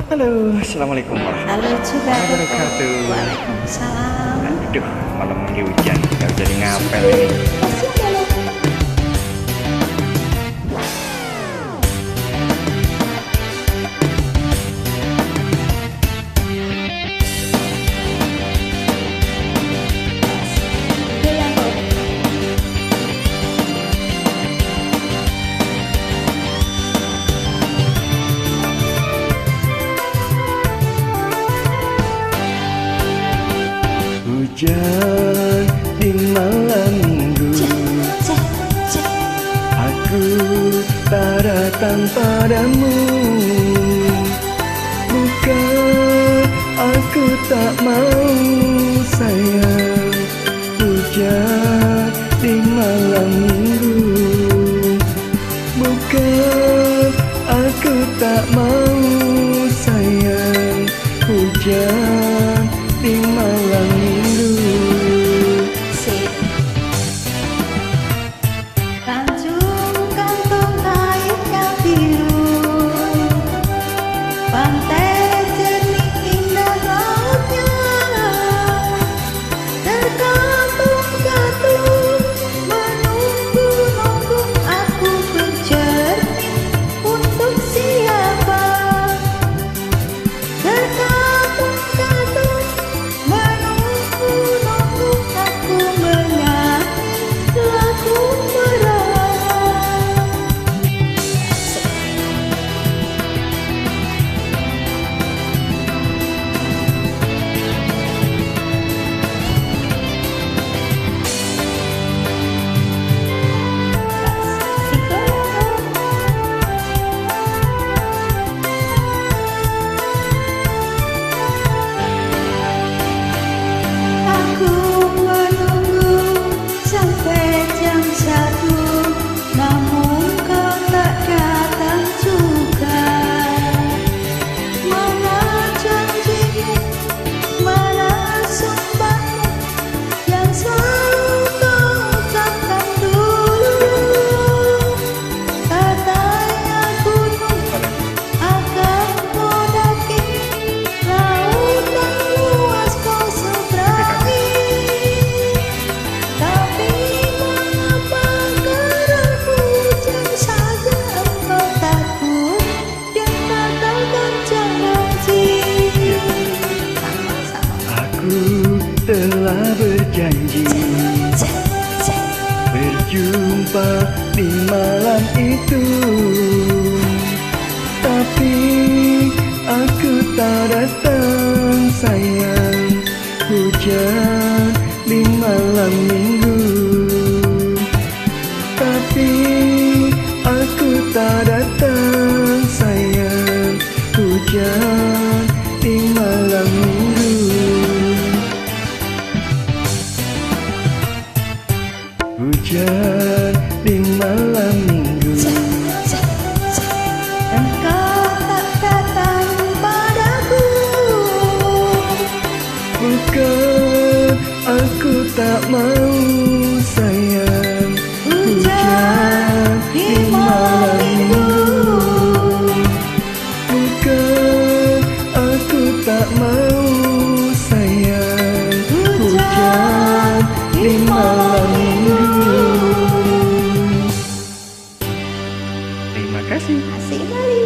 Halo, assalamualaikum Halo juga. warahmatullahi wabarakatuh. Waalaikumsalam. Aduh, malam ini hujan, nggak jadi ngapel ini. Hujan di malam minggu, aku tak datang padamu. Bukan aku tak mau sayang, hujan di malam minggu. Bukan aku tak mau sayang, hujan di malam minggu. Tanjung Gantung airnya biru, pantai jernih indah lautnya, terkatung-katung menunggu-nunggu aku berjernih untuk siapa. Terkatung-katung menunggu-nunggu aku menyanyi lagu merah. Aku menunggu sampai jam 1, namun kau tak datang juga. Mana janjimu, mana sumpahmu yang selalu kau ucapkan dulu. Katanya gunung akan kau daki, lautan luas kau seberangi. Tapi mengapa kerap hujan saja engkau takut dan batalkan janji. Aku telah berjanji berjumpa di malam itu, tapi aku tak datang sayang, hujan di malam minggu. Tapi aku tak datang sayang, hujan di malam minggu. Hujan di malam minggu. Engkau tak datang padaku. Bukan aku tak mau sayang, hujan di malam minggu. Bukan aku tak mau sayang, hujan di malam minggu. Terima kasih. Asik kali.